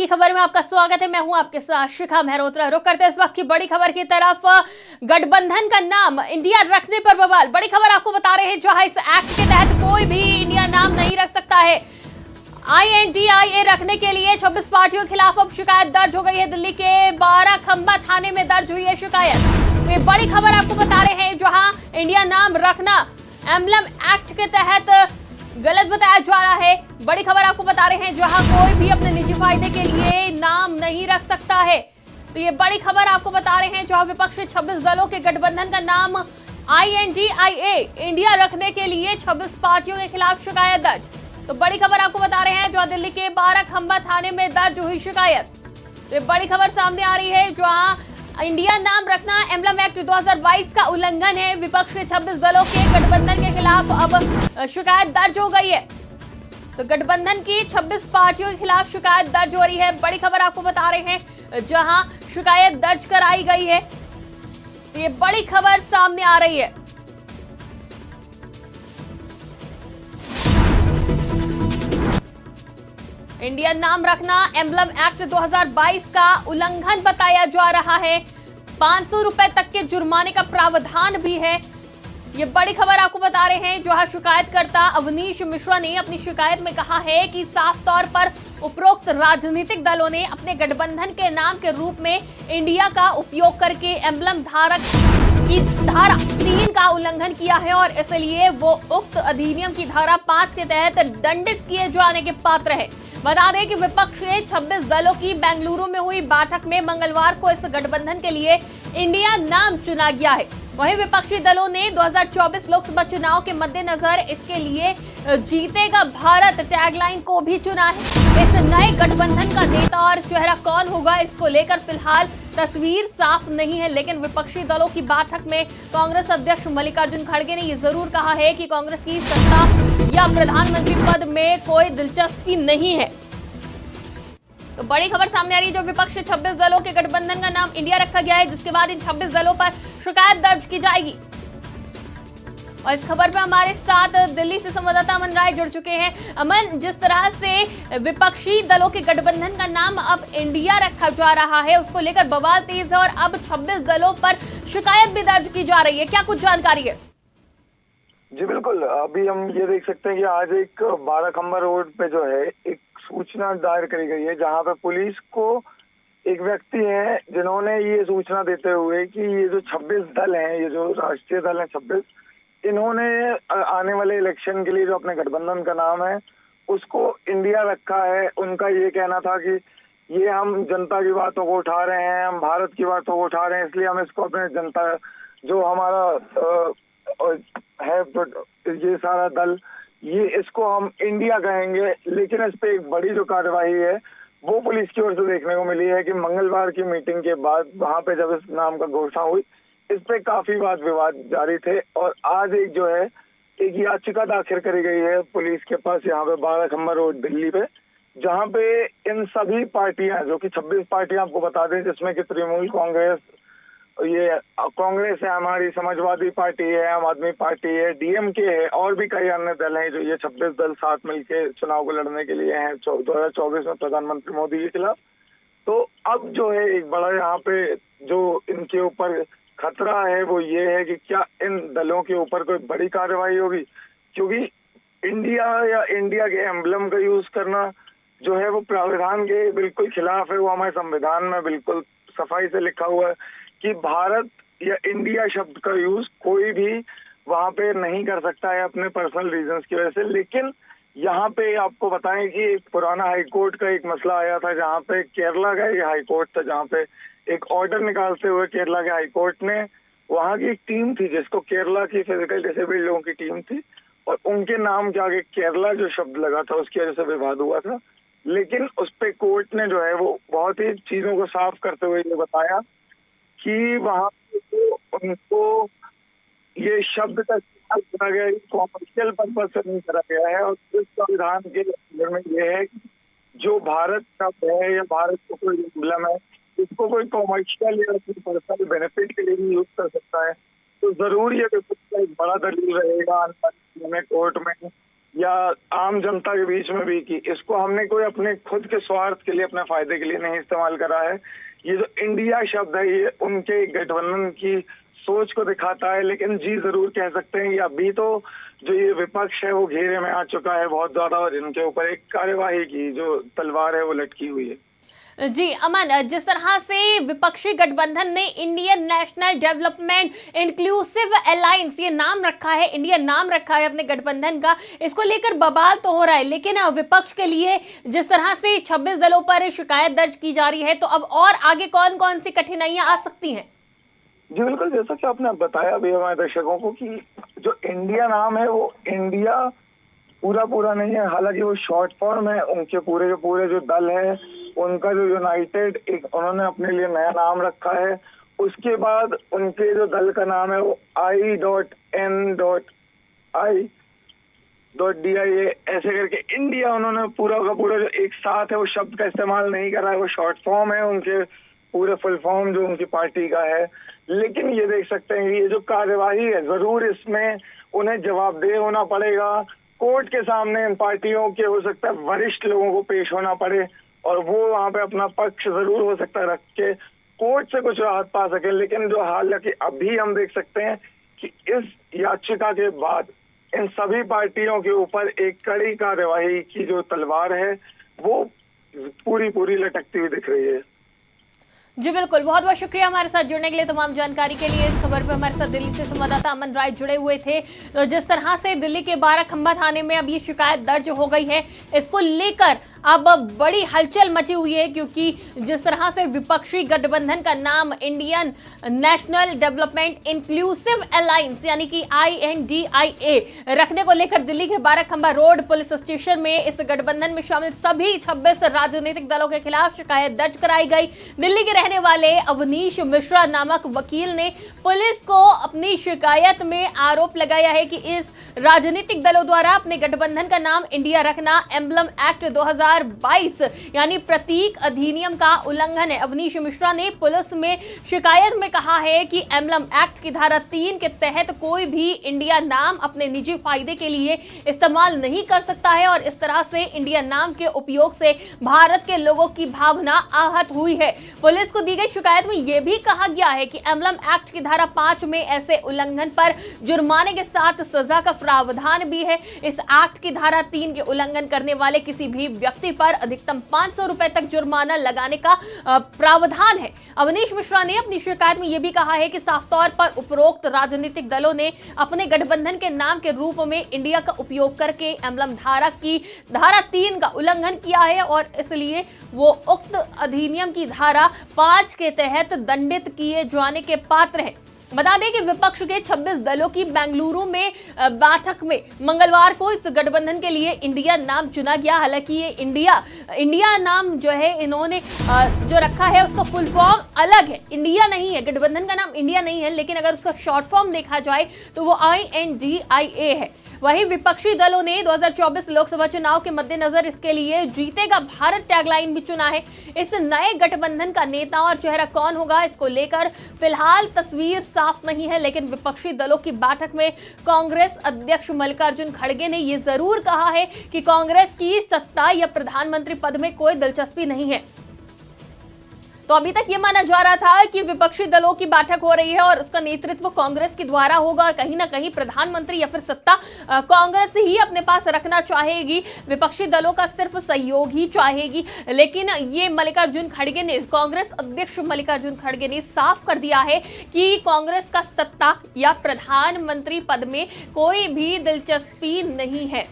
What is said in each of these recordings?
की खबर में आपका स्वागत है। मैं हूं आपके साथ शिखा मेहरोत्रा। रुक करते इस वक्त की बड़ी खबर की तरफ। गठबंधन का नाम इंडिया रखने पर बवाल। बड़ी खबर आपको बता रहे हैं, जहां इस एक्ट के तहत कोई भी इंडिया नाम नहीं रख सकता है। INDIA रखने के लिए 26 पार्टियों के खिलाफ अब शिकायत दर्ज हो गई है। दिल्ली के 12 खंबा थाने में दर्ज हुई है शिकायत। तो ये बड़ी खबर आपको बता रहे हैं, जहां इंडिया नाम रखना एम्बलम एक्ट के तहत गलत बताया जा रहा है। बड़ी खबर आपको बता रहे हैं, जहां कोई भी अपने निजी फायदे के लिए नाम नहीं रख सकता है। तो ये बड़ी खबर आपको बता रहे हैं, जहां विपक्षी 26 दलों के गठबंधन का नाम INDIA इंडिया रखने के लिए 26 पार्टियों के खिलाफ शिकायत दर्ज। तो बड़ी खबर आपको बता रहे हैं, जहां दिल्ली के 12 खंबा थाने में दर्ज हुई शिकायत। तो ये बड़ी खबर सामने आ रही है, जहां इंडिया नाम रखना एम्बलम एक्ट 2022 का उल्लंघन है। विपक्ष के 26 दलों के गठबंधन के खिलाफ अब शिकायत दर्ज हो गई है। तो गठबंधन की 26 पार्टियों के खिलाफ शिकायत दर्ज हो रही है। बड़ी खबर आपको बता रहे हैं, जहां शिकायत दर्ज कराई गई है। तो ये बड़ी खबर सामने आ रही है। इंडियन नाम रखना एम्बलम एक्ट 2022 का उल्लंघन बताया जा रहा है। 500 रुपए तक के जुर्माने का प्रावधान भी है। ये बड़ी खबर आपको बता रहे हैं, जहां शिकायतकर्ता अवनीश मिश्रा ने अपनी शिकायत में कहा है कि साफ तौर पर उपरोक्त राजनीतिक दलों ने अपने गठबंधन के नाम के रूप में इंडिया का उपयोग करके एम्बलम धारक की धारा 3 का उल्लंघन किया है और इसलिए वो उक्त अधिनियम की धारा 5 के तहत दंडित किए जाने के पात्र है। बता दें कि विपक्ष के 26 दलों की बेंगलुरु में हुई बैठक में मंगलवार को इस गठबंधन के लिए इंडिया नाम चुना गया है। वहीं विपक्षी दलों ने 2024 लोकसभा चुनाव के मद्देनजर इसके लिए जीतेगा भारत टैगलाइन को भी चुना है। इस नए गठबंधन का नेता और चेहरा कौन होगा, इसको लेकर फिलहाल तस्वीर साफ नहीं है। लेकिन विपक्षी दलों की बैठक में कांग्रेस अध्यक्ष मल्लिकार्जुन खड़गे ने यह जरूर कहा है कि कांग्रेस की सत्ता या प्रधानमंत्री पद में कोई दिलचस्पी नहीं है। तो बड़ी खबर सामने आ रही है, जो विपक्ष के 26 दलों के गठबंधन का नाम इंडिया रखा गया है, जिसके बाद इन 26 दलों पर शिकायत दर्ज की जाएगी। और इस खबर पर हमारे साथ दिल्ली से संवाददाता अमन राय जुड़ चुके हैं। अमन, जिस तरह से विपक्षी दलों के गठबंधन का नाम अब इंडिया रखा जा रहा है, उसको लेकर बवाल तेज है और अब 26 दलों पर शिकायत भी दर्ज की जा रही है, क्या कुछ जानकारी है? जी बिल्कुल, अभी हम ये देख सकते हैं कि आज एक 12 खंबा रोड पे जो है एक सूचना दायर करी गई है, जहां पे पुलिस को एक व्यक्ति है जिन्होंने ये सूचना देते हुए कि ये जो 26 दल हैं, ये जो राष्ट्रीय दल हैं 26, इन्होंने आने वाले इलेक्शन के लिए जो अपने गठबंधन का नाम है उसको इंडिया रखा है। उनका ये कहना था कि ये हम जनता की बातों को उठा रहे हैं, हम भारत की बातों को उठा रहे हैं, इसलिए हम इसको अपने जनता जो हमारा है ये सारा दल, ये इसको हम इंडिया कहेंगे। लेकिन इस पे एक बड़ी जो कार्यवाही है वो पुलिस की ओर से देखने को मिली है कि मंगलवार की मीटिंग के बाद वहां पे जब इस नाम का घोषणा हुई, इस पे काफी वाद विवाद जारी थे और आज एक जो है एक याचिका दाखिल करी गई है पुलिस के पास यहाँ पे 12 खंबा रोड दिल्ली पे, जहाँ पे इन सभी पार्टियां जो कि 26 पार्टियां आपको बता दें, जिसमें कि तृणमूल कांग्रेस, ये कांग्रेस है, हमारी समाजवादी पार्टी है, आम आदमी पार्टी है, DMK है और भी कई अन्य दल हैं, जो ये 26 दल साथ मिलके चुनाव को लड़ने के लिए हैं 2024 में प्रधानमंत्री मोदी के खिलाफ। तो अब जो है एक बड़ा यहाँ पे जो इनके ऊपर खतरा है वो ये है कि क्या इन दलों के ऊपर कोई बड़ी कार्रवाई होगी, क्योंकि इंडिया या इंडिया के एम्बलम का यूज करना जो है वो प्रावधान के बिल्कुल खिलाफ है। वो हमारे संविधान में बिल्कुल सफाई से लिखा हुआ है कि भारत या इंडिया शब्द का यूज कोई भी वहां पे नहीं कर सकता है अपने पर्सनल रीजंस की वजह से। लेकिन यहाँ पे आपको बताएं कि एक पुराना हाईकोर्ट का एक मसला आया था, जहाँ पे केरला का एक हाईकोर्ट था, जहाँ पे एक ऑर्डर निकालते हुए केरला के हाईकोर्ट ने, वहां की एक टीम थी जिसको केरला की फिजिकल डिसेबल्ड लोगों की टीम थी और उनके नाम के आगे केरला जो शब्द लगा था उसकी वजह से विवाद हुआ था। लेकिन उस पे कोर्ट ने जो है वो बहुत ही चीजों को साफ करते हुए ये बताया कि वहां पे उनको ये शब्द का इस्तेमाल करा गया है, कॉमर्शियल पर्पज से नहीं करा गया है। और इस संविधान के अंदर में ये है कि जो भारत शब्द है या भारत को कोई एम्बलम है, इसको कोई कॉमर्शियल या पर्सनल बेनिफिट के लिए भी यूज कर सकता है। तो जरूर ये एक बड़ा दलील रहेगा कोर्ट में या आम जनता के बीच में भी, कि इसको हमने कोई अपने खुद के स्वार्थ के लिए, अपने फायदे के लिए नहीं इस्तेमाल करा है। ये जो इंडिया शब्द है ये उनके गठबंधन की सोच को दिखाता है। लेकिन जी जरूर कह सकते हैं कि अभी तो जो ये विपक्ष है वो घेरे में आ चुका है बहुत ज्यादा, और इनके ऊपर एक कार्यवाही की जो तलवार है वो लटकी हुई है। जी अमन, जिस तरह से विपक्षी गठबंधन ने Indian National Development Inclusive alliance ये नाम रखा है, इंडिया नाम रखा है अपने गठबंधन का, इसको लेकर बवाल तो हो रहा है, लेकिन विपक्ष के लिए जिस तरह से 26 दलों पर शिकायत दर्ज की जा रही है, तो अब और आगे कौन कौन सी कठिनाइयां आ सकती हैं? जी बिल्कुल, जैसा कि आपने बताया भी हमारे दर्शकों को कि जो इंडिया नाम है वो इंडिया पूरा नहीं है, हालांकि वो शॉर्ट फॉर्म है। उनके पूरे के पूरे जो दल है उनका जो यूनाइटेड एक उन्होंने अपने लिए नया नाम रखा है। उसके बाद उनके जो दल का नाम है वो I.N.I.DIA ऐसे करके इंडिया उन्होंने पूरा का पूरा जो एक साथ है वो शब्द का इस्तेमाल नहीं करा है, वो शॉर्ट फॉर्म है। उनके पूरे फुल फॉर्म जो उनकी पार्टी का है। लेकिन ये देख सकते हैं ये जो कार्यवाही है जरूर इसमें उन्हें जवाबदेह होना पड़ेगा। कोर्ट के सामने इन पार्टियों के हो सकता है वरिष्ठ लोगों को पेश होना पड़े और वो वहां पे अपना पक्ष जरूर हो सकता है रख के कोर्ट से कुछ राहत पा सके। लेकिन जो हालांकि अभी हम देख सकते हैं कि इस याचिका के बाद इन सभी पार्टियों के ऊपर एक कड़ी कार्यवाही की जो तलवार है वो पूरी लटकती हुई दिख रही है। जी बिल्कुल, बहुत बहुत शुक्रिया हमारे साथ जुड़ने के लिए, तमाम जानकारी के लिए। इस खबर पे हमारे साथ दिल्ली से संवाददाता अमन राय जुड़े हुए थे। तो जिस तरह से दिल्ली के बाराखंबा थाने में अब ये शिकायत दर्ज हो गई है, इसको लेकर अब बड़ी हलचल मची हुई है, क्योंकि जिस तरह से विपक्षी गठबंधन का नाम Indian National Development Inclusive alliance यानी कि INDIA रखने को लेकर दिल्ली के बाराखंबा रोड पुलिस स्टेशन में इस गठबंधन में शामिल सभी 26 राजनीतिक दलों के खिलाफ शिकायत दर्ज कराई गई। दिल्ली के रहने वाले अवनीश मिश्रा नामक वकील ने पुलिस को अपनी शिकायत में आरोप लगाया है कि इस राजनीतिक दलों द्वारा अपने गठबंधन का नाम इंडिया रखना एम्बलम एक्ट 2022 यानी प्रतीक अधिनियम का उल्लंघन है। अवनीश मिश्रा ने पुलिस में शिकायत में कहा है कि एम्बलम एक्ट की धारा 3 के तहत कोई भी इंडिया नाम अपने निजी फायदे के लिए इस्तेमाल नहीं कर सकता है और इस तरह से इंडिया नाम के उपयोग से भारत के लोगों की भावना आहत हुई है। पुलिस को दी गई शिकायत में यह भी कहा गया है कि एम्बलम एक्ट की धारा 5 में ऐसे उल्लंघन पर जुर्माने के साथ सजा का प्रावधान भी है। इस एक्ट की धारा 3 के उल्लंघन करने वाले किसी भी व्यक्ति पर अधिकतम 500 रुपए तक जुर्माना लगाने का प्रावधान है। अवनीश मिश्रा ने अपनी शिकायत में यह भी कहा है कि साफ तौर पर उपरोक्त राजनीतिक दलों ने अपने गठबंधन के नाम के रूप में इंडिया का उपयोग करके एम्बलम धारा 3 का उल्लंघन किया है और इसलिए वो उक्त अधिनियम की धारा 5 के तहत दंडित किए जाने के पात्र हैं। बता दें कि विपक्ष के 26 दलों की बेंगलुरु में बैठक में मंगलवार को इस गठबंधन के लिए इंडिया नाम चुना गया। हालांकि ये इंडिया नाम जो है इन्होंने जो रखा है उसका फुल फॉर्म अलग है, इंडिया नहीं है, गठबंधन का नाम इंडिया नहीं है, लेकिन अगर उसका शॉर्ट फॉर्म देखा जाए तो वो INDIA है। वहीं विपक्षी दलों ने 2024 लोकसभा चुनाव के मद्देनजर इसके लिए जीतेगा भारत टैगलाइन भी चुना है। इस नए गठबंधन का नेता और चेहरा कौन होगा, इसको लेकर फिलहाल तस्वीर साफ नहीं है, लेकिन विपक्षी दलों की बैठक में कांग्रेस अध्यक्ष मल्लिकार्जुन खड़गे ने यह जरूर कहा है कि कांग्रेस की सत्ता या प्रधानमंत्री पद में कोई दिलचस्पी नहीं है। तो अभी तक ये माना जा रहा था कि विपक्षी दलों की बैठक हो रही है और उसका नेतृत्व कांग्रेस के द्वारा होगा और कहीं ना कहीं प्रधानमंत्री या फिर सत्ता कांग्रेस ही अपने पास रखना चाहेगी, विपक्षी दलों का सिर्फ सहयोग ही चाहेगी। लेकिन ये मल्लिकार्जुन खड़गे ने, कांग्रेस अध्यक्ष मल्लिकार्जुन खड़गे ने साफ कर दिया है कि कांग्रेस का सत्ता या प्रधानमंत्री पद में कोई भी दिलचस्पी नहीं है।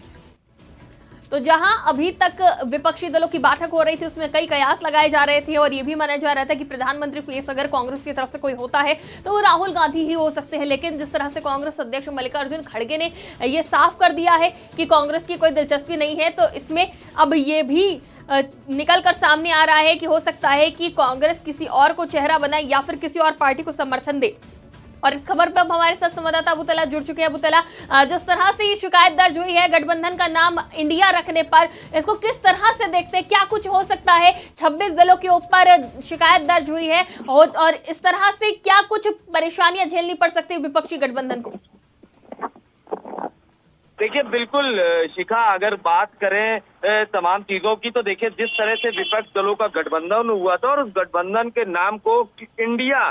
तो जहां अभी तक विपक्षी दलों की बैठक हो रही थी उसमें कई कयास लगाए जा रहे थे और ये भी माना जा रहा था कि प्रधानमंत्री फेस अगर कांग्रेस की तरफ से कोई होता है तो वो राहुल गांधी ही हो सकते हैं। लेकिन जिस तरह से कांग्रेस अध्यक्ष मल्लिकार्जुन खड़गे ने ये साफ कर दिया है कि कांग्रेस की कोई दिलचस्पी नहीं है, तो इसमें अब ये भी निकल कर सामने आ रहा है कि हो सकता है कि कांग्रेस किसी और को चेहरा बनाए या फिर किसी और पार्टी को समर्थन दे। और इस खबर पर अब हमारे साथ संवाददाता अबू तला जुड़ चुके हैं। अबू तला, जिस तरह से ये शिकायत दर्ज हुई है गठबंधन का नाम इंडिया रखने पर, इसको किस तरह से देखते हैं, क्या कुछ हो सकता है? 26 दलों के ऊपर शिकायत दर्ज हुई है और इस तरह से क्या कुछ परेशानियां झेलनी पड़ सकती है विपक्षी गठबंधन को? देखिए बिल्कुल शिखा, अगर बात करें तमाम चीजों की, तो देखिए जिस तरह से विपक्ष दलों का गठबंधन हुआ था और उस गठबंधन के नाम को इंडिया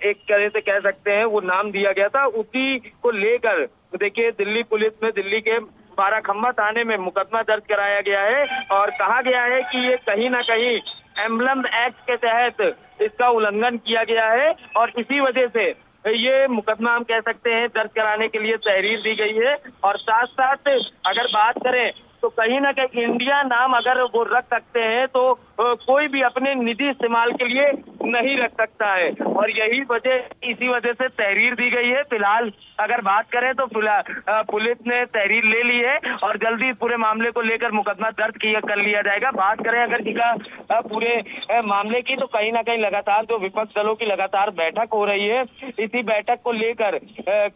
एक तरह से कह सकते हैं वो नाम दिया गया था, उसी को लेकर देखिए दिल्ली पुलिस में दिल्ली के बाराखम्मा थाने में मुकदमा दर्ज कराया गया है और कहा गया है कि ये कहीं ना कहीं एम्बलम एक्ट के तहत इसका उल्लंघन किया गया है और इसी वजह से ये मुकदमा हम कह सकते हैं दर्ज कराने के लिए तहरीर दी गई है। और साथ साथ अगर बात करें तो कहीं ना कहीं इंडिया नाम अगर वो रख सकते हैं तो कोई भी अपने निजी इस्तेमाल के लिए नहीं रख सकता है और इसी वजह से तहरीर दी गई है। फिलहाल अगर बात करें तो पुलिस ने तहरीर ले ली है और जल्दी इस पूरे मामले को लेकर मुकदमा दर्ज कर लिया जाएगा। बात करें अगर इसका पूरे मामले की, तो कहीं ना कहीं लगातार जो विपक्ष दलों की लगातार बैठक हो रही है, इसी बैठक को लेकर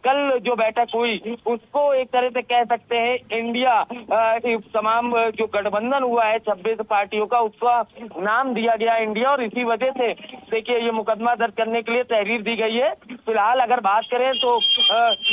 कल जो बैठक हुई उसको एक तरह से कह सकते हैं इंडिया तमाम जो गठबंधन हुआ है 26 पार्टियों का, उसका नाम दिया गया इंडिया और इसी वजह से देखिए ये मुकदमा दर्ज करने के लिए तहरीर दी गई है। फिलहाल अगर बात करें तो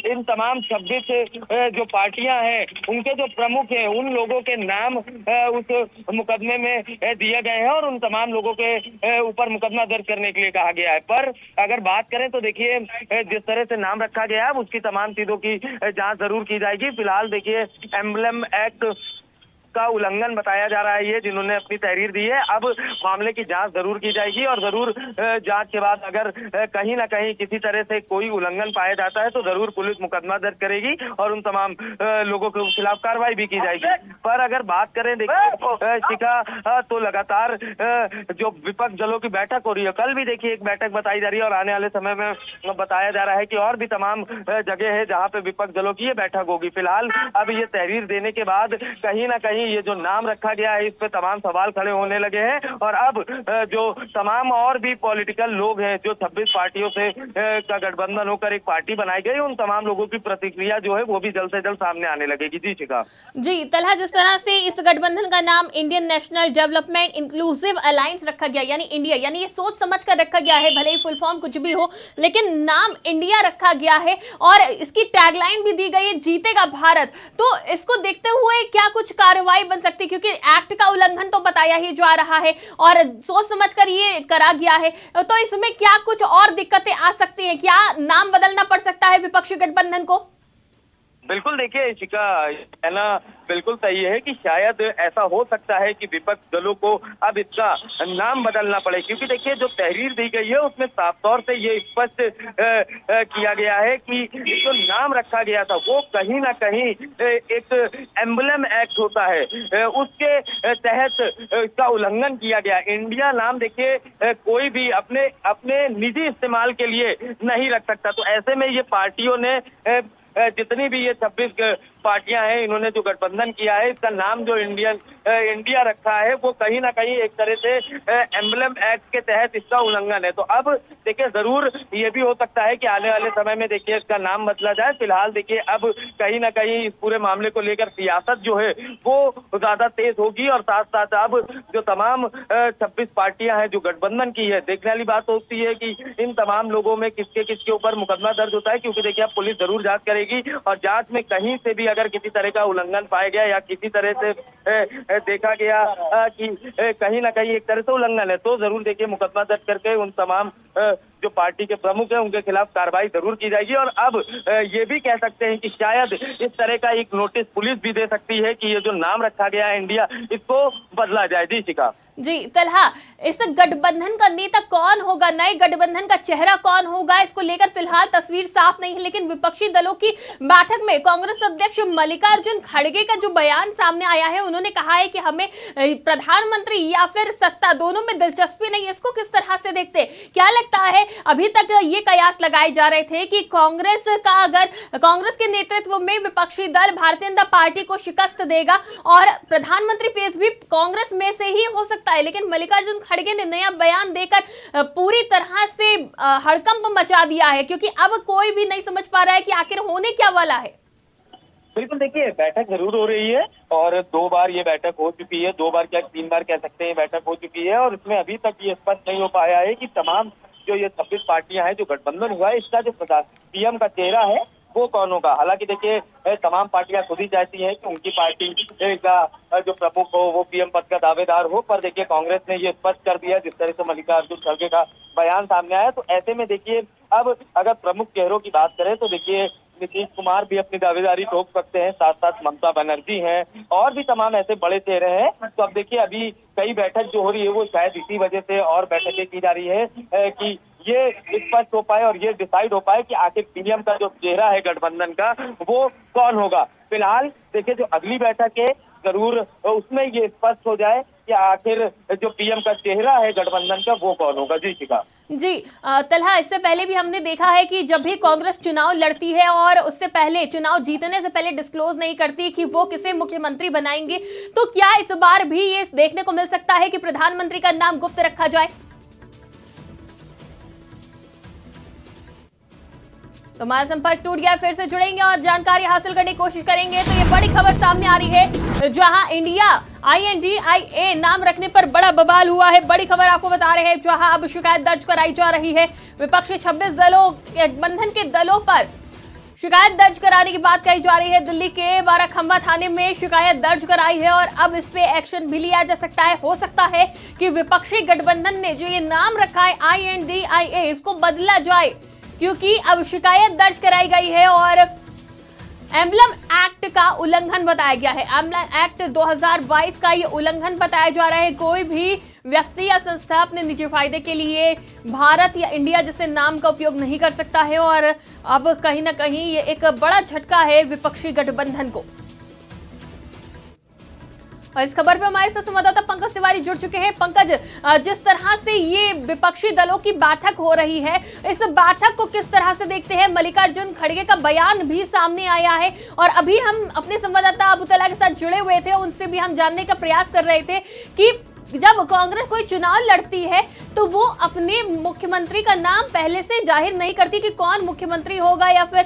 इन तमाम 26 जो पार्टियां हैं उनके जो प्रमुख हैं उन लोगों के नाम उस मुकदमे में दिए गए हैं और उन तमाम लोगों के ऊपर मुकदमा दर्ज करने के लिए कहा गया है। पर अगर बात करें तो देखिए जिस तरह से नाम रखा गया है उसकी तमाम चीजों की जांच जरूर की जाएगी। फिलहाल देखिए एम्बलम एक्ट का उल्लंघन बताया जा रहा है ये जिन्होंने अपनी तहरीर दी है। अब मामले की जांच जरूर की जाएगी और जरूर जांच के बाद अगर कहीं ना कहीं किसी तरह से कोई उल्लंघन पाया जाता है तो जरूर पुलिस मुकदमा दर्ज करेगी और उन तमाम लोगों के खिलाफ कार्रवाई भी की जाएगी। पर अगर बात करें देखिए शिखा, तो लगातार जो विपक्ष दलों की बैठक हो रही है, कल भी देखिए एक बैठक बताई जा रही है और आने वाले समय में बताया जा रहा है कि और भी तमाम जगह है जहाँ पे विपक्ष दलों की ये बैठक होगी। फिलहाल अब ये तहरीर देने के बाद कहीं ना कहीं ये जो नाम रखा गया है इस पे तमाम सवाल खड़े होने लगे हैं और अब जो तमाम और भी पॉलिटिकल लोग हैं जो 26 पार्टियों से का गठबंधन होकर एक पार्टी बनाई गई, उन तमाम लोगों की प्रतिक्रिया जो है वो भी जल्द से जल्द सामने आने लगेगी। जी शिखा। जी तलहा, जिस तरह से इस गठबंधन का नाम Indian National Development Inclusive alliance रखा गया, यानी इंडिया, यानी ये सोच समझ कर रखा गया है, भले ही फुल फॉर्म कुछ भी हो लेकिन नाम इंडिया रखा गया है और इसकी टैगलाइन भी दी गई है, जीतेगा भारत। तो इसको देखते हुए क्या कुछ कार्रवाई बन सकती है, क्योंकि एक्ट का उल्लंघन तो बताया ही जा रहा है और सोच समझकर ये करा गया है, तो इसमें क्या कुछ और दिक्कतें आ सकती हैं? क्या नाम बदलना पड़ सकता है विपक्षी गठबंधन को? बिल्कुल देखिए शिखा, कहना बिल्कुल सही है कि शायद ऐसा हो सकता है कि विपक्ष दलों को अब इसका नाम बदलना पड़े, क्योंकि देखिए जो तहरीर दी गई है उसमें साफ तौर से ये स्पष्ट किया गया है कि जो नाम रखा गया था वो कहीं ना कहीं एक एम्बलम एक्ट होता है, उसके तहत इसका उल्लंघन किया गया। इंडिया नाम देखिए कोई भी अपने अपने निजी इस्तेमाल के लिए नहीं रख सकता, तो ऐसे में ये पार्टियों ने जितनी भी ये 26 पार्टियां हैं इन्होंने जो गठबंधन किया है इसका नाम जो इंडिया रखा है वो कहीं ना कहीं एक तरह से एम्बलम एक्ट के तहत इसका उल्लंघन है। तो अब देखिए जरूर ये भी हो सकता है कि आने वाले समय में देखिए इसका नाम बदला जाए। फिलहाल देखिए अब कहीं ना कहीं इस पूरे मामले को लेकर सियासत जो है वो ज्यादा तेज होगी और साथ साथ अब जो तमाम 26 पार्टियां हैं जो गठबंधन की है, देखने वाली बात होती है कि इन तमाम लोगों में किसके ऊपर मुकदमा दर्ज होता है, क्योंकि देखिए अब पुलिस जरूर जांच करेगी और जांच में कहीं से भी अगर किसी तरह का उल्लंघन पाया गया या किसी तरह से देखा गया कि कहीं ना कहीं एक तरह से उल्लंघन है तो जरूर देखिए मुकदमा दर्ज करके उन तमाम जो पार्टी के प्रमुख हैं उनके खिलाफ कार्रवाई जरूर की जाएगी। और अब ये भी कह सकते हैं कि शायद इस तरह का एक नोटिस पुलिस भी दे सकती है कि ये जो नाम रखा गया है इंडिया, इसको बदला जाए। जी शिखा। जी तलहा, इस गठबंधन का नेता कौन होगा, नए गठबंधन का चेहरा कौन होगा, इसको लेकर फिलहाल तस्वीर साफ नहीं है, लेकिन विपक्षी दलों की बैठक में कांग्रेस अध्यक्ष मल्लिकार्जुन खड़गे का जो बयान सामने आया है, उन्होंने कहा है कि हमें प्रधानमंत्री या फिर सत्ता दोनों में दिलचस्पी नहीं है। इसको किस तरह से देखते, क्या लगता है? अभी तक ये कयास लगाए जा रहे थे कि कांग्रेस के नेतृत्व में विपक्षी दल भारतीय जनता पार्टी को शिकस्त देगा और प्रधानमंत्री फेस भी कांग्रेस में से ही हो सकता है, लेकिन मल्लिकार्जुन खड़गे ने नया बयान देकर पूरी तरह से हड़कंप मचा दिया है, क्योंकि अब कोई भी नहीं समझ पा रहा है कि आखिर होने क्या वाला है। बिल्कुल देखिए बैठक जरूर हो रही है और 2 बार ये बैठक हो चुकी है, 2 बार क्या 3 बार कह सकते हैं बैठक हो चुकी है और इसमें अभी तक ये स्पष्ट नहीं हो पाया है कि तमाम जो ये 26 पार्टियां हैं जो गठबंधन हुआ है इसका जो पीएम का चेहरा है वो कौन होगा। हालांकि देखिए तमाम पार्टियां खुद ही चाहती हैं कि उनकी पार्टी का जो प्रमुख हो वो पीएम पद का दावेदार हो, पर देखिए कांग्रेस ने ये स्पष्ट कर दिया जिस तरह से मल्लिकार्जुन खड़गे का बयान सामने आया। तो ऐसे में देखिए अब अगर प्रमुख चेहरों की बात करें तो देखिए नीतीश कुमार भी अपनी दावेदारी ठोक सकते हैं, साथ साथ ममता बनर्जी हैं और भी तमाम ऐसे बड़े चेहरे हैं। तो अब देखिए अभी कई बैठक जो हो रही है वो शायद इसी वजह से और बैठकें की जा रही है कि ये स्पष्ट हो पाए और ये डिसाइड हो पाए कि आखिर पीएम का जो चेहरा है गठबंधन का वो कौन होगा। फिलहाल देखिए जो अगली बैठक है जरूर उसमें ये स्पष्ट हो जाए कि आखिर जो पीएम का चेहरा है गठबंधन का वो कौन होगा। जी शिखा। जी तलहा, इससे पहले भी हमने देखा है कि जब भी कांग्रेस चुनाव लड़ती है और उससे पहले चुनाव जीतने से पहले डिस्क्लोज नहीं करती कि वो किसे मुख्यमंत्री बनाएंगे, तो क्या इस बार भी ये देखने को मिल सकता है कि प्रधानमंत्री का नाम गुप्त रखा जाए? तो हमारा संपर्क टूट गया, फिर से जुड़ेंगे और जानकारी हासिल करने की कोशिश करेंगे। तो ये बड़ी खबर सामने आ रही है जहां इंडिया INDIA नाम रखने पर बड़ा बवाल हुआ है। बड़ी खबर आपको बता रहे हैं जहां अब शिकायत दर्ज कराई जा रही है। विपक्षी 26 दलों गठबंधन के दलों पर शिकायत दर्ज कराने की बात कही जा रही है। दिल्ली के बाराखंबा थाने में शिकायत दर्ज कराई है और अब इस पे एक्शन भी लिया जा सकता है। हो सकता है कि विपक्षी गठबंधन ने जो ये नाम रखा है INDIA इसको बदला जाए, क्योंकि अब शिकायत दर्ज कराई गई है और एम्बलम एक्ट का उल्लंघन बताया गया है। एम्बलम एक्ट 2022 का ये उल्लंघन बताया जा रहा है। कोई भी व्यक्ति या संस्था अपने निजी फायदे के लिए भारत या इंडिया जैसे नाम का उपयोग नहीं कर सकता है और अब कहीं ना कहीं ये एक बड़ा झटका है विपक्षी गठबंधन को। और इस खबर पे हमारे साथ संवाददाता पंकज तिवारी जुड़ चुके हैं। पंकज, जिस तरह से ये विपक्षी दलों की बैठक हो रही है, इस बैठक को किस तरह से देखते हैं? मल्लिकार्जुन खड़गे का बयान भी सामने आया है और अभी हम अपने संवाददाता अबू तला के साथ जुड़े हुए थे, उनसे भी हम जानने का प्रयास कर रहे थे कि जब कांग्रेस कोई चुनाव लड़ती है तो वो अपने मुख्यमंत्री का नाम पहले से जाहिर नहीं करती कि कौन मुख्यमंत्री होगा या फिर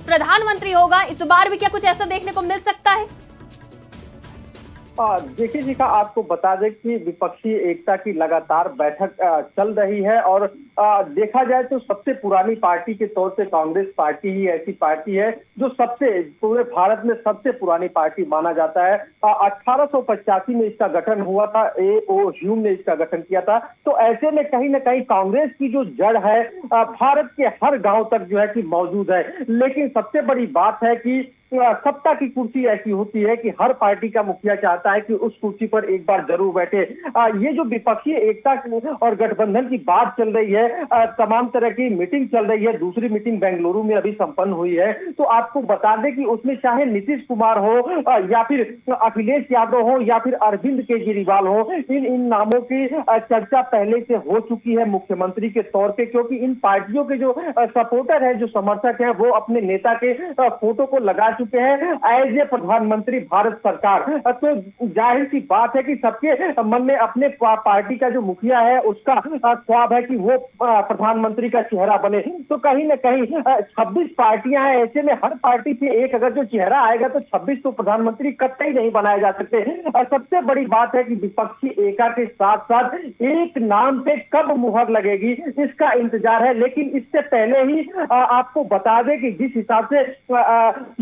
प्रधानमंत्री होगा। इस बार भी क्या कुछ ऐसा देखने को मिल सकता है? देखिए जी का आपको बता दें कि विपक्षी एकता की लगातार बैठक चल रही है और देखा जाए तो सबसे पुरानी पार्टी के तौर पे कांग्रेस पार्टी ही ऐसी पार्टी है जो सबसे पूरे भारत में सबसे पुरानी पार्टी माना जाता है। 1885 में इसका गठन हुआ था, A.O. ह्यूम ने इसका गठन किया था। तो ऐसे में कहीं ना कहीं कांग्रेस की जो जड़ है भारत के हर गांव तक जो है कि मौजूद है। लेकिन सबसे बड़ी बात है कि सत्ता की कुर्सी ऐसी होती है कि हर पार्टी का मुखिया चाहता है कि उस कुर्सी पर एक बार जरूर बैठे। ये जो विपक्षी एकता और गठबंधन की बात चल रही है, तमाम तरह की मीटिंग चल रही है। दूसरी मीटिंग बेंगलुरु में अभी संपन्न हुई है। तो आपको बता दें कि उसमें चाहे नीतीश कुमार हो या फिर अखिलेश यादव हो या फिर अरविंद केजरीवाल हो, इन नामों की चर्चा पहले से हो चुकी है मुख्यमंत्री के तौर पे, क्योंकि इन पार्टियों के जो सपोर्टर है, जो समर्थक है, वो अपने नेता के फोटो को लगा चुके हैं एज ए प्रधानमंत्री भारत सरकार। तो जाहिर सी बात है कि सबके मन में अपने पार्टी का जो मुखिया है उसका ख्वाब है कि वो प्रधानमंत्री का चेहरा बने। तो कहीं ना कहीं 26 पार्टियां हैं, ऐसे में हर पार्टी से एक अगर जो चेहरा आएगा तो 26 तो प्रधानमंत्री कतई नहीं बनाए जा सकते। सबसे बड़ी बात है कि विपक्षी एकता के साथ साथ एक नाम पे कब मुहर लगेगी इसका इंतजार है। लेकिन इससे पहले ही आपको बता दें कि जिस हिसाब से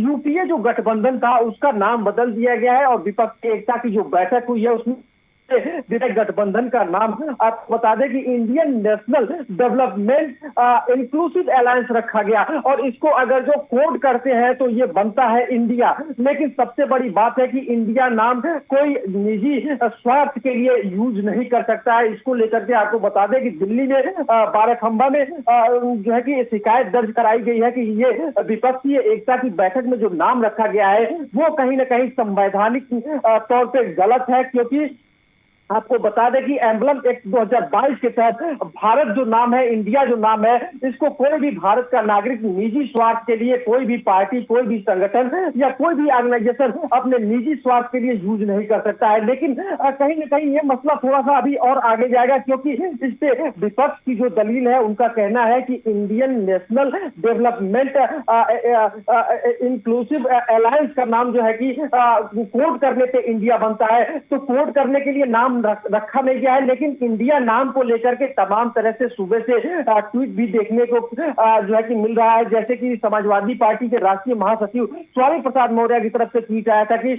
यूपीए जो गठबंधन था उसका नाम बदल दिया गया है और विपक्षी एकता की जो बैठक हुई है उसमें गठबंधन का नाम आपको बता दें कि Indian National Development Inclusive alliance रखा गया और इसको अगर जो कोड करते हैं तो ये बनता है इंडिया। लेकिन सबसे बड़ी बात है कि इंडिया नाम कोई निजी स्वार्थ के लिए यूज नहीं कर सकता है। इसको लेकर के आपको बता दें कि दिल्ली में बाराखंबा में जो है कि शिकायत दर्ज कराई गई है कि ये विपक्षी एकता की बैठक में जो नाम रखा गया है वो कहीं ना कहीं संवैधानिक तौर पर गलत है। क्योंकि आपको बता दें कि एम्बलम एक्ट 2022 के तहत भारत जो नाम है, इंडिया जो नाम है, इसको कोई भी भारत का नागरिक निजी स्वार्थ के लिए, कोई भी पार्टी, कोई भी संगठन या कोई भी ऑर्गेनाइजेशन अपने निजी स्वार्थ के लिए यूज नहीं कर सकता है। लेकिन कहीं ना कहीं ये मसला थोड़ा सा अभी और आगे जाएगा, क्योंकि इस पे विपक्ष की जो दलील है उनका कहना है कि Indian National Development Inclusive alliance का नाम जो है कि कोड करने पे इंडिया बनता है। तो कोड करने के लिए नाम नाम रखा नहीं गया है, लेकिन इंडिया नाम को लेकर के तमाम तरह से सुबह से ट्वीट भी देखने को जो है कि मिल रहा है। जैसे कि समाजवादी पार्टी के राष्ट्रीय महासचिव स्वामी प्रसाद मौर्य की तरफ से ट्वीट आया था कि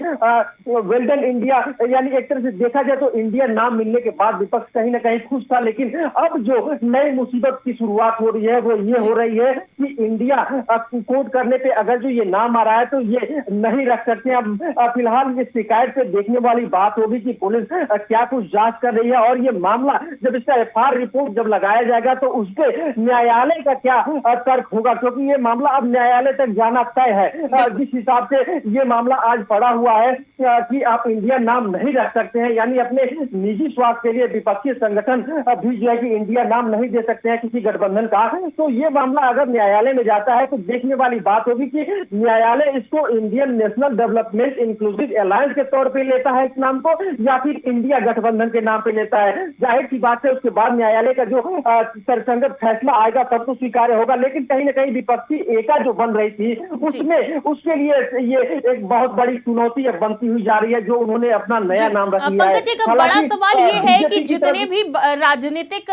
वेल डन इंडिया, यानी एक तरह से देखा जाए तो इंडिया नाम मिलने के बाद विपक्ष कहीं ना कहीं खुश था, लेकिन अब जो नई मुसीबत की शुरुआत हो रही है वो ये हो रही है कि इंडिया कोड करने पे अगर जो ये नाम आ रहा है तो ये नहीं रख सकते। अब फिलहाल ये शिकायत पे देखने वाली बात होगी कि पुलिस क्या कुछ जांच कर रही है, और ये मामला जब इसका एफआईआर रिपोर्ट जब लगाया जाएगा तो उसके न्यायालय का क्या तर्क होगा, क्योंकि ये मामला अब न्यायालय तक जाना तय है। जिस हिसाब से ये मामला आज पड़ा हुआ है कि आप इंडिया नाम नहीं रख सकते हैं, यानी अपने निजी स्वार्थ के लिए विपक्षी संगठन भी जो है कि इंडिया नाम नहीं दे सकते हैं किसी गठबंधन का, तो ये मामला अगर न्यायालय में जाता है तो देखने वाली बात होगी कि न्यायालय इसको Indian National Development Inclusive alliance के तौर पे लेता है इस नाम को, या फिर इंडिया गठबंधन के नाम पे लेता है। जाहिर सी बात है उसके बाद न्यायालय का जो तर्कसंगत फैसला आएगा तब तो स्वीकार्य होगा, लेकिन कहीं ना कहीं विपक्षी एका जो बन रही थी उसमें उसके लिए ये एक बहुत बड़ी चुनौती अब बनती हुई जा रही है, जो उन्होंने अपना नया नाम रख लिया है। पंकज जी का बड़ा सवाल ये है कि जितने भी राजनीतिक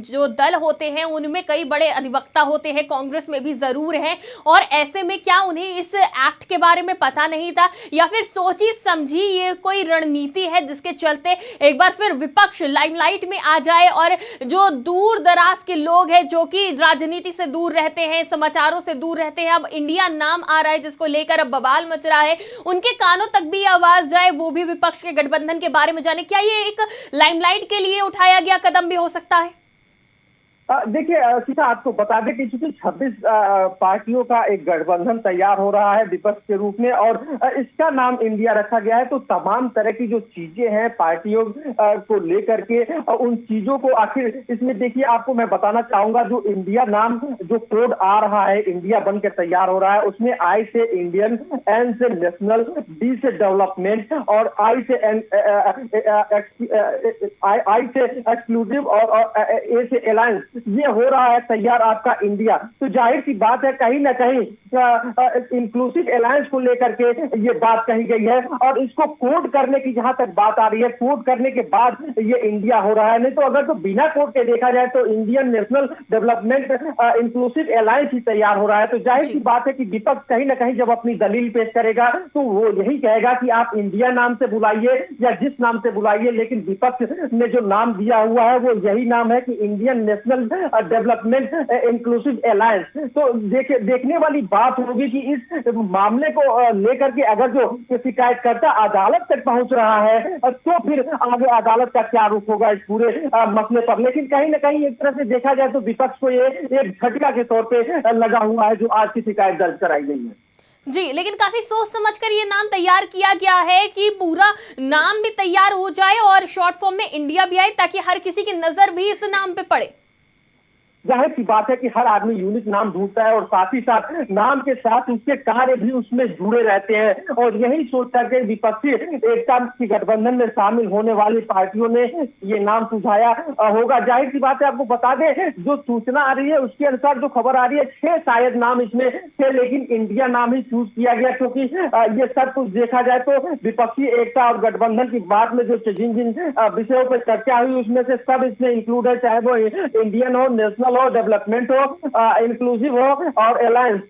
जो दल होते हैं उनमें कई बड़े अधिवक्ता होते हैं, कांग्रेस में भी जरूर हैं, और ऐसे में क्या उन्हें इस एक्ट के बारे में पता नहीं था, या फिर सोची समझी ये कोई रणनीति है जिसके चलते एक बार फिर विपक्ष लाइमलाइट में आ जाए और जो दूर दराज के लोग हैं जो कि राजनीति से दूर रहते हैं, समाचारों से दूर रहते हैं, अब इंडिया नाम आ रहा है जिसको लेकर अब बवाल मच रहा है, उनके कानों तक भी आवाज जाए, वो भी विपक्ष के गठबंधन के बारे में जाने, क्या ये एक लाइमलाइट के लिए उठाया गया कदम भी हो सकता है? देखिए सीधा आपको बता दें कि चूंकि 26 पार्टियों का एक गठबंधन तैयार हो रहा है विपक्ष के रूप में, और इसका नाम इंडिया रखा गया है, तो तमाम तरह की जो चीजें हैं पार्टियों को लेकर के उन चीजों को आखिर इसमें देखिए आपको मैं बताना चाहूंगा, जो इंडिया नाम जो कोड आ रहा है, इंडिया बन के तैयार हो रहा है, उसमें आई से इंडियन, एन से नेशनल, डी से डेवलपमेंट और आई से एक्सक्लूसिव और ए से अलायंस, ये हो रहा है तैयार आपका इंडिया। तो जाहिर सी बात है कहीं ना कहीं इंक्लूसिव अलायंस को लेकर के ये बात कही गई है, और इसको कोड करने की जहां तक बात आ रही है, कोड करने के बाद ये इंडिया हो रहा है, नहीं तो अगर तो बिना कोड के देखा जाए तो Indian National Development Inclusive Alliance ही तैयार हो रहा है। तो जाहिर सी बात है कि विपक्ष कहीं ना कहीं जब अपनी दलील पेश करेगा तो वो यही कहेगा कि आप इंडिया नाम से बुलाइए या जिस नाम से बुलाइए, लेकिन विपक्ष ने जो नाम दिया हुआ है वो यही नाम है कि Indian National Development Inclusive alliance. तो देखने वाली बात होगी कि इस मामले को लेकर के अगर जो शिकायतकर्ता अदालत तक पहुंच रहा है तो फिर आगे अदालत का क्या रुख होगा इस पूरे मसले पर। लेकिन कहीं ना कहीं एक तरह से देखा जाए तो विपक्ष को ये एक झटका के तौर पे लगा हुआ है जो आज की शिकायत दर्ज कराई गई है। जी, लेकिन काफी सोच समझकर ये नाम तैयार किया गया है कि पूरा नाम भी तैयार हो जाए और शॉर्ट फॉर्म में इंडिया भी आए, ताकि हर किसी की नजर भी इस नाम पे पड़े। जाहिर सी बात है कि हर आदमी यूनिक नाम ढूंढता है और साथ ही साथ नाम के साथ उसके कार्य भी उसमें जुड़े रहते हैं, और यही सोच करके विपक्षी एकता की गठबंधन में शामिल होने वाली पार्टियों ने ये नाम सुझाया होगा। जाहिर सी बात है आपको बता दें, जो सूचना आ रही है उसके अनुसार जो खबर आ रही है 6 शायद नाम इसमें थे, लेकिन इंडिया नाम ही चूज किया गया, क्योंकि ये सब कुछ देखा जाए तो विपक्षी एकता और गठबंधन की बात में जो जिन जिन विषयों पर चर्चा हुई उसमें से सब इसमें इंक्लूड है, चाहे वो इंडियन हो, नेशनल हो, डेवलपमेंट हो, इंक्लूसिव हो और अलायंस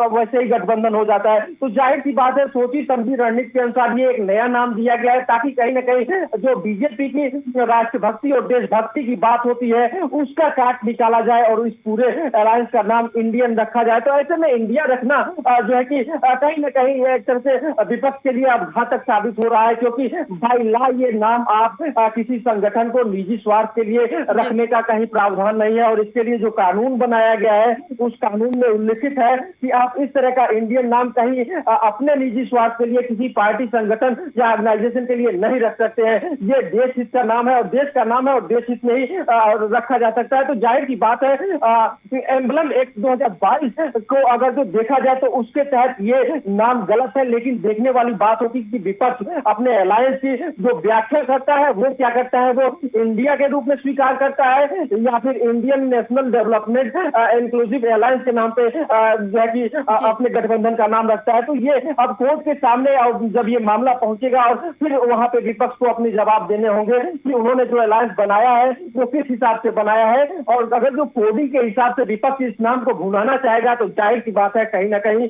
वैसे ही गठबंधन हो जाता है। तो जाहिर सी बात है सोची समझी रणनीति के अनुसार ये एक नया नाम दिया गया है, ताकि कहीं ना कहीं जो बीजेपी की राष्ट्रभक्ति और देशभक्ति की बात होती है उसका काट निकाला जाए और इस पूरे अलायंस का नाम इंडियन रखा जाए। तो ऐसे में इंडिया रखना जो है कि कहीं ना कहीं एक तरह से विपक्ष के लिए अब घातक साबित हो रहा है, क्योंकि भाई ला ये नाम आप किसी संगठन को निजी स्वार्थ के लिए रखने का कहीं प्रावधान नहीं है, और इसके लिए जो कानून बनाया गया है उस कानून में उल्लिखित है कि आप इस तरह का इंडियन नाम कहीं अपने निजी स्वार्थ के लिए किसी पार्टी, संगठन या ऑर्गेनाइजेशन के लिए नहीं रख सकते हैं। ये देश हित का नाम है और देश का नाम है और देश हित में ही रखा जा सकता है। तो जाहिर की बात है एम्बलम एक्ट 2022 को अगर जो देखा जाए तो उसके तहत ये नाम गलत है, लेकिन देखने वाली बात होगी कि विपक्ष अपने अलायंस की जो व्याख्या करता है वो क्या करता है, वो इंडिया के रूप में स्वीकार करता है या फिर Indian National Development Inclusive alliance के नाम पे जो है कि अपने गठबंधन का नाम रखता है। तो ये अब कोर्ट के सामने और जब ये मामला पहुंचेगा और फिर वहां पे विपक्ष को अपने जवाब देने होंगे कि उन्होंने जो अलायंस बनाया है वो किस हिसाब से बनाया है। और अगर जो कोडिंग के हिसाब से विपक्ष इस नाम को भुनाना चाहेगा तो जाहिर सी बात है कहीं ना कहीं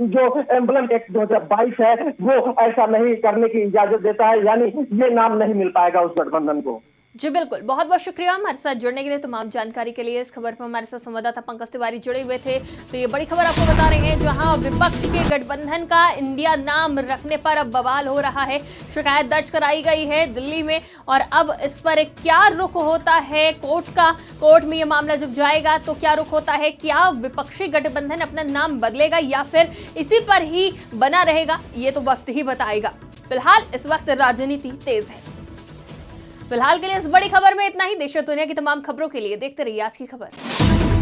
जो एम्बलम एक्ट 2022 है वो ऐसा नहीं करने की इजाजत देता है, यानी ये नाम नहीं मिल पाएगा उस गठबंधन को। जी बिल्कुल, बहुत बहुत शुक्रिया हमारे साथ जुड़ने के लिए, तमाम जानकारी के लिए। इस खबर पर हमारे साथ संवाददाता पंकज तिवारी जुड़े हुए थे। तो ये बड़ी खबर आपको बता रहे हैं, जहां विपक्ष के गठबंधन का इंडिया नाम रखने पर अब बवाल हो रहा है। शिकायत दर्ज कराई गई है दिल्ली में और अब इस पर क्या रुख होता है कोर्ट का, कोर्ट में ये मामला जब जाएगा तो क्या रुख होता है, क्या विपक्षी गठबंधन अपना नाम बदलेगा या फिर इसी पर ही बना रहेगा, ये तो वक्त ही बताएगा। फिलहाल इस वक्त राजनीति तेज है। फिलहाल के लिए इस बड़ी खबर में इतना ही। देश और दुनिया की तमाम खबरों के लिए देखते रहिए आज की खबर।